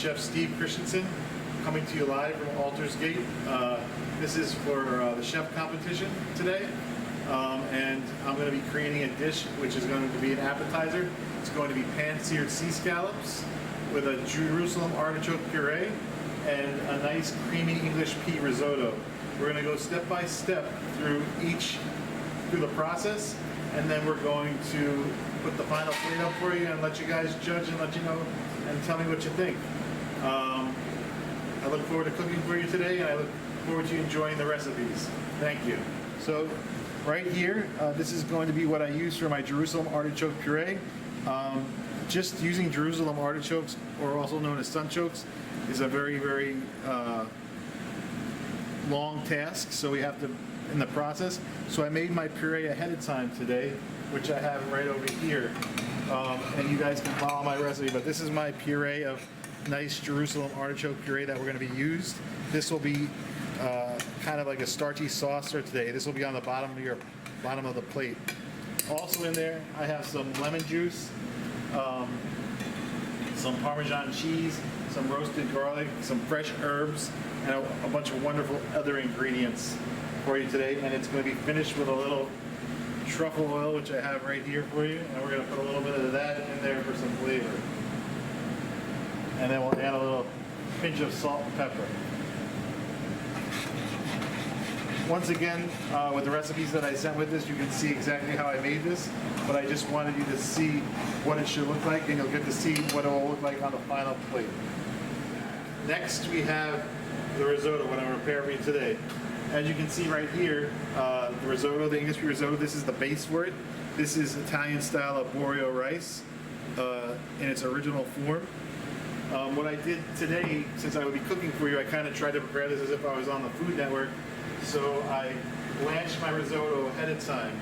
Chef Steve Christensen, coming to you live from Aldersgate. This is for the chef competition today, and I'm going to be creating a dish which is going to be an appetizer. It's going to be pan-seared sea scallops with a Jerusalem artichoke puree and a nice creamy English pea risotto. We're going to go step by step through the process, and then we're going to put the final plate up for you and let you guys judge and let you know and tell me what you think. I look forward to cooking for you today, and I look forward to you enjoying the recipes. Thank you. So right here, this is going to be what I use for my Jerusalem artichoke puree. Just using Jerusalem artichokes, or also known as sunchokes, is a very, very long task, so we have to, in the process. So I made my puree ahead of time today, which I have right over here, and you guys can follow my recipe, but this is my puree of nice Jerusalem artichoke puree that we're going to be used. This will be kind of like a starchy saucer today. This will be on the bottom of the plate. Also in there, I have some lemon juice, some Parmesan cheese, some roasted garlic, some fresh herbs, and a bunch of wonderful other ingredients for you today. And it's going to be finished with a little truffle oil, which I have right here for you. And we're going to put a little bit of that in there for some flavor. And then we'll add a little pinch of salt and pepper. Once again, with the recipes that I sent with this, you can see exactly how I made this, but I just wanted you to see what it should look like, and you'll get to see what it will look like on the final plate. Next, we have the risotto, what I'm going to prepare for you today. As you can see right here, the risotto, the English risotto, this is the base for it. This is Italian style arborio rice in its original form. What I did today, since I would be cooking for you, I kind of tried to prepare this as if I was on the Food Network. So I blanched my risotto ahead of time.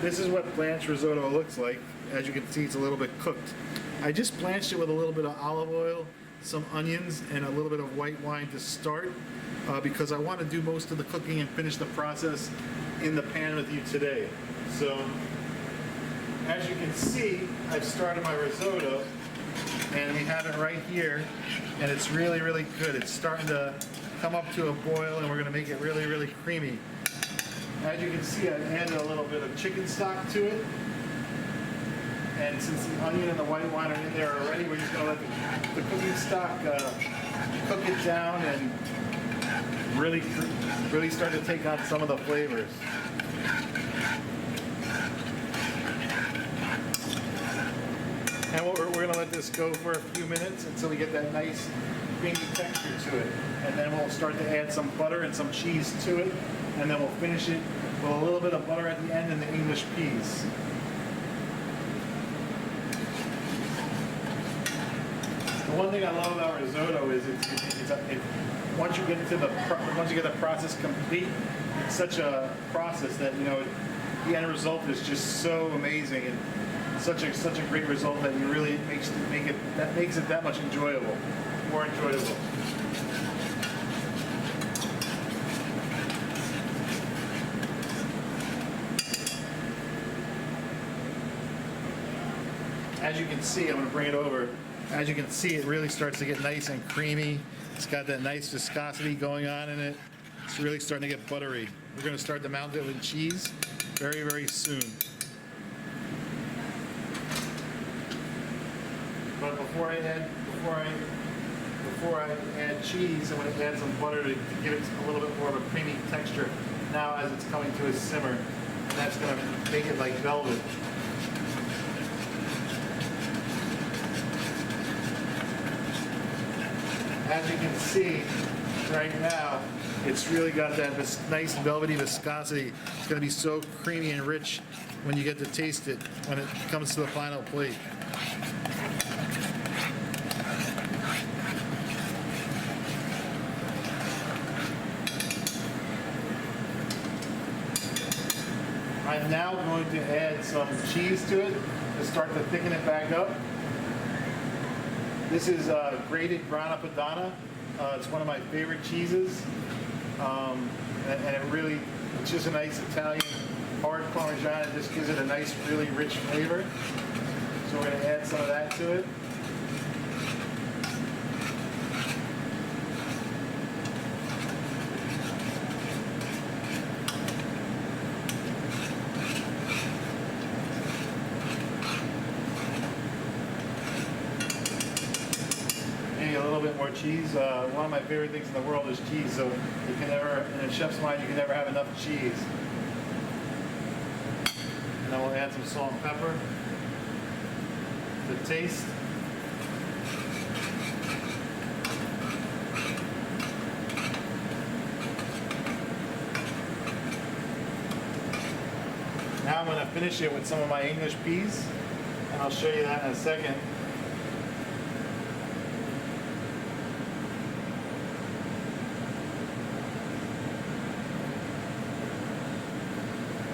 This is what blanched risotto looks like. As you can see, it's a little bit cooked. I just blanched it with a little bit of olive oil, some onions, and a little bit of white wine to start, because I want to do most of the cooking and finish the process in the pan with you today. So as you can see, I've started my risotto, and we have it right here, and it's really, really good. It's starting to come up to a boil, and we're going to make it really, really creamy. As you can see, I've added a little bit of chicken stock to it, and since the onion and the white wine are in there already, we're just going to let the cooking stock cook it down and really start to take on some of the flavors. And we're going to let this go for a few minutes until we get that nice creamy texture to it. And then we'll start to add some butter and some cheese to it. And then we'll finish it with a little bit of butter at the end and the English peas. The one thing I love about risotto is once you get the process complete, it's such a process that, you know, the end result is just so amazing and such a great result that you really makes it that much enjoyable, more enjoyable. As you can see, I'm going to bring it over. As you can see, it really starts to get nice and creamy. It's got that nice viscosity going on in it. It's really starting to get buttery. We're going to start to mount it with cheese very, very soon. But before I add cheese, I'm going to add some butter to give it a little bit more of a creamy texture now as it's coming to a simmer. And that's going to make it like velvet. As you can see right now, it's really got that nice velvety viscosity. It's going to be so creamy and rich when you get to taste it when it comes to the final plate. I'm now going to add some cheese to it to start to thicken it back up. This is grated Grana Padano. It's one of my favorite cheeses, and it's just a nice Italian hard Parmesan. It just gives it a nice, really rich flavor. So we're going to add some of that to it. cheese. One of my favorite things in the world is cheese, so you can never, in a chef's mind, you can never have enough cheese. And then we'll add some salt and pepper to taste. Now I'm going to finish it with some of my English peas, and I'll show you that in a second.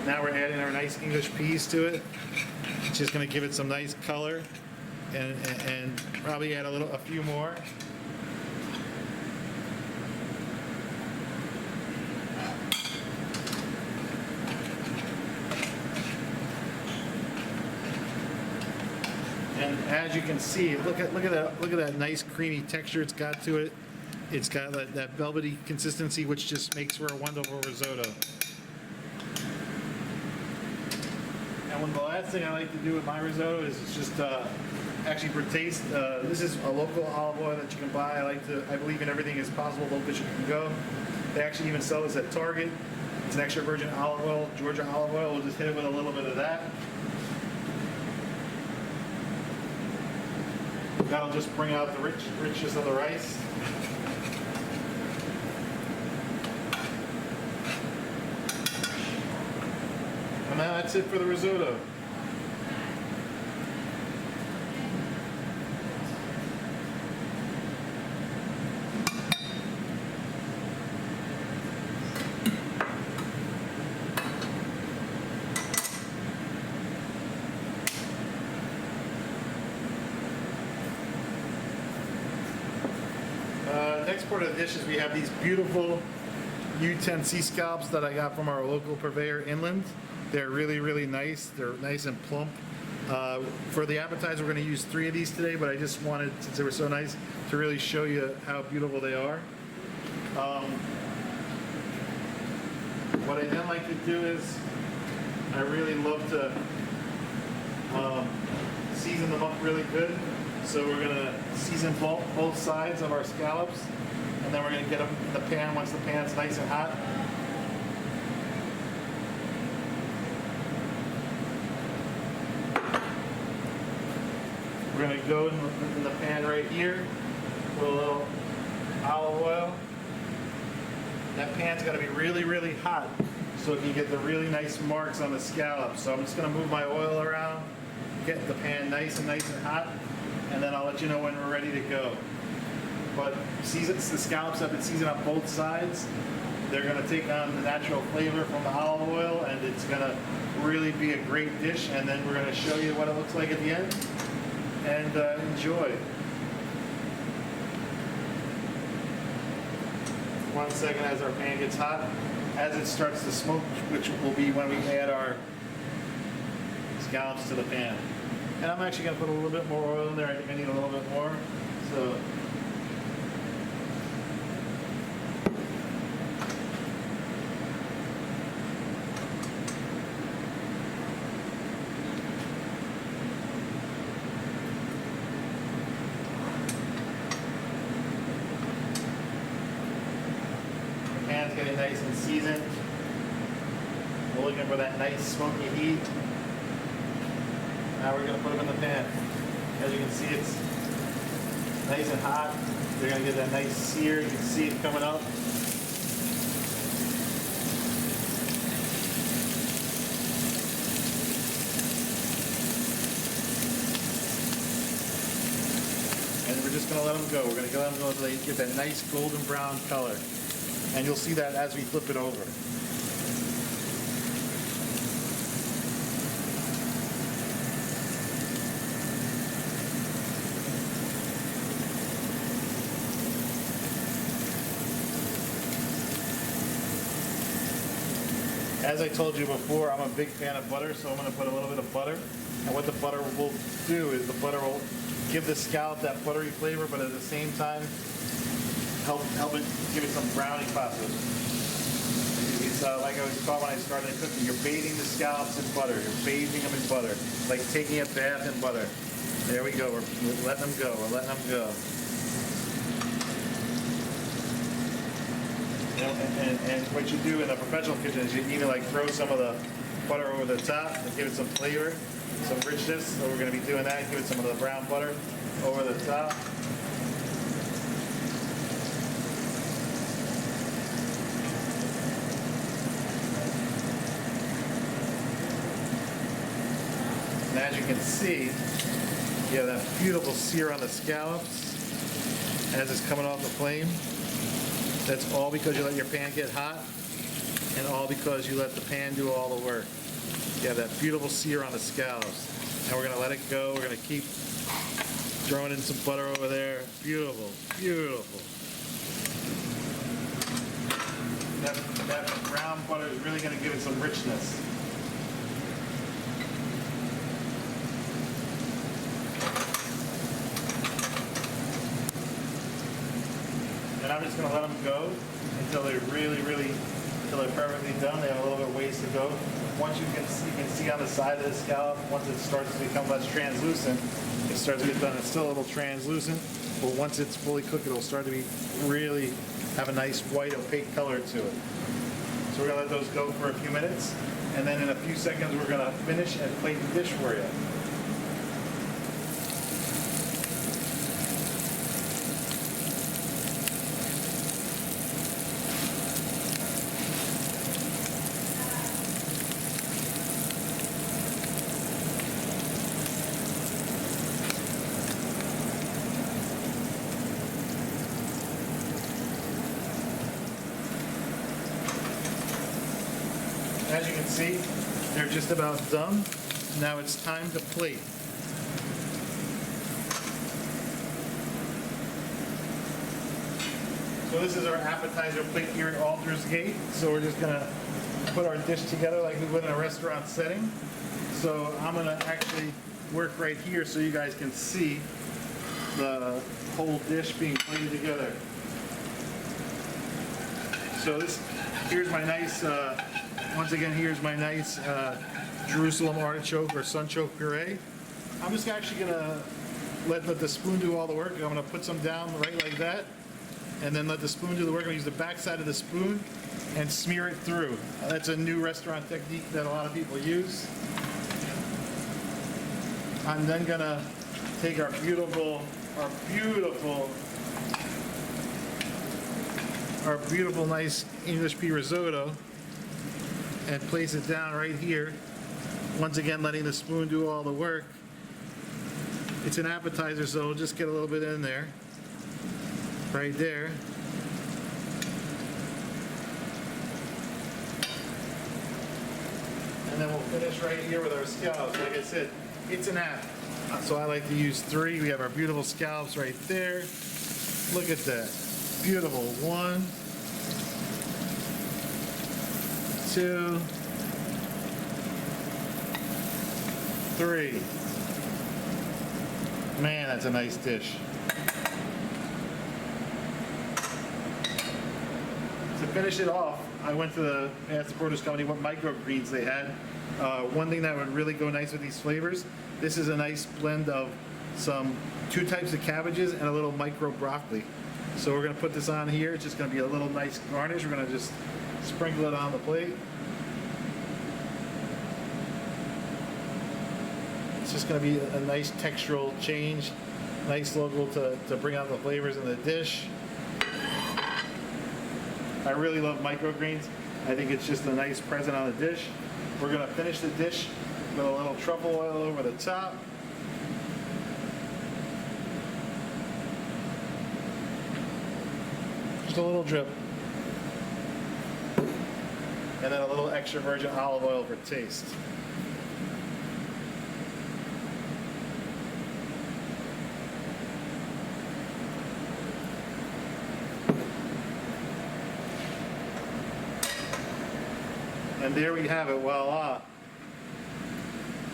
Now we're adding our nice English peas to it. It's just going to give it some nice color, and probably add a few more. And as you can see, look at that nice creamy texture it's got to it. It's got that velvety consistency, which just makes for a wonderful risotto. And the last thing I like to do with my risotto is just actually for taste. This is a local olive oil that you can buy. I believe in everything is possible local you can go. They actually even sell this at Target. It's an extra virgin olive oil, Georgia olive oil. We'll just hit it with a little bit of that. That'll just bring out the richness of the rice. And now that's it for the risotto. Next part of the dish is we have these beautiful U10 sea scallops that I got from our local purveyor inland. They're really, really nice. They're nice and plump. For the appetizer, we're going to use 3 of these today, but I just wanted, since they were so nice, to really show you how beautiful they are. What I then like to do is, I really love to season them up really good. So we're going to season both sides of our scallops, and then we're going to get them in the pan once the pan's nice and hot. We're going to go in the pan right here, put a little olive oil. That pan's got to be really, really hot so it can get the really nice marks on the scallops. So I'm just going to move my oil around, get the pan nice and hot, and then I'll let you know when we're ready to go. But the scallops have been seasoned on both sides. They're going to take on the natural flavor from the olive oil, and it's going to really be a great dish. And then we're going to show you what it looks like at the end. And enjoy. 1 second as our pan gets hot. As it starts to smoke, which will be when we add our scallops to the pan. And I'm actually going to put a little bit more oil in there. I think I need a little bit more. So. The pan's getting nice and seasoned. We're looking for that nice smoky heat. Now we're going to put them in the pan. As you can see, it's nice and hot. They're going to get that nice sear. You can see it coming up. And we're just going to let them go. We're going to let them go until they get that nice golden brown color. And you'll see that as we flip it over. As I told you before, I'm a big fan of butter, so I'm going to put a little bit of butter. And what the butter will do is the butter will give the scallop that buttery flavor, but at the same time, help it give it some brownie process. It's like I was taught when I started cooking. You're bathing the scallops in butter. You're bathing them in butter, like taking a bath in butter. There we go. We're letting them go. We're letting them go. You know, and what you do in a professional kitchen is you even like throw some of the butter over the top and give it some flavor, some richness. So we're going to be doing that. Give it some of the brown butter over the top. And as you can see, you have that beautiful sear on the scallops as it's coming off the flame. That's all because you let your pan get hot, and all because you let the pan do all the work. You have that beautiful sear on the scallops. And we're gonna let it go. We're gonna keep throwing in some butter over there. Beautiful, beautiful. That brown butter is really gonna give it some richness. And I'm just going to let them go until they're until they're perfectly done. They have a little bit of ways to go. Once you can see on the side of the scallop, once it starts to become less translucent, it starts to get done. It's still a little translucent, but once it's fully cooked, it'll start to be really have a nice white opaque color to it. So we're going to let those go for a few minutes, and then in a few seconds, we're going to finish and plate the dish for you. As you can see, they're just about done. Now it's time to plate. So this is our appetizer plate here at Aldersgate. So we're just gonna put our dish together like we would in a restaurant setting. So I'm gonna actually work right here so you guys can see the whole dish being plated together. So here's my nice, once again, here's my nice Jerusalem artichoke or sunchoke puree. I'm just actually gonna let the spoon do all the work. I'm gonna put some down right like that, and then let the spoon do the work. I'm gonna use the back side of the spoon and smear it through. That's a new restaurant technique that a lot of people use. I'm then gonna take our beautiful nice English pea risotto and place it down right here. Once again, letting the spoon do all the work. It's an appetizer, so it'll just get a little bit in there. Right there. And then we'll finish right here with our scallops. Like I said, it's an app. So I like to use 3. We have our beautiful scallops right there. Look at that. Beautiful. 1, 2, 3. Man, that's a nice dish. To finish it off, I went to asked the produce company what microgreens they had. One thing that would really go nice with these flavors, this is a nice blend of 2 types of cabbages and a little micro broccoli. So we're going to put this on here. It's just going to be a little nice garnish. We're going to just sprinkle it on the plate. It's just going to be a nice textural change, nice local to bring out the flavors in the dish. I really love microgreens. I think it's just a nice present on the dish. We're going to finish the dish with a little truffle oil over the top. Just a little drip. And then a little extra virgin olive oil for taste. And there we have it, voila.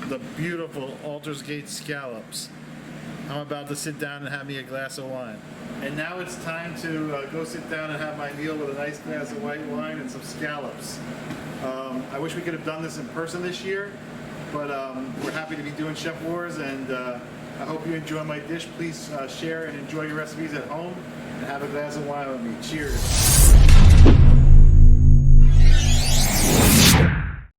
The beautiful Aldersgate scallops. I'm about to sit down and have me a glass of wine. And now it's time to go sit down and have my meal with a nice glass of white wine and some scallops. I wish we could have done this in person this year, but we're happy to be doing Chef Wars, and I hope you enjoy my dish. Please share and enjoy your recipes at home, and have a glass of wine with me. Cheers.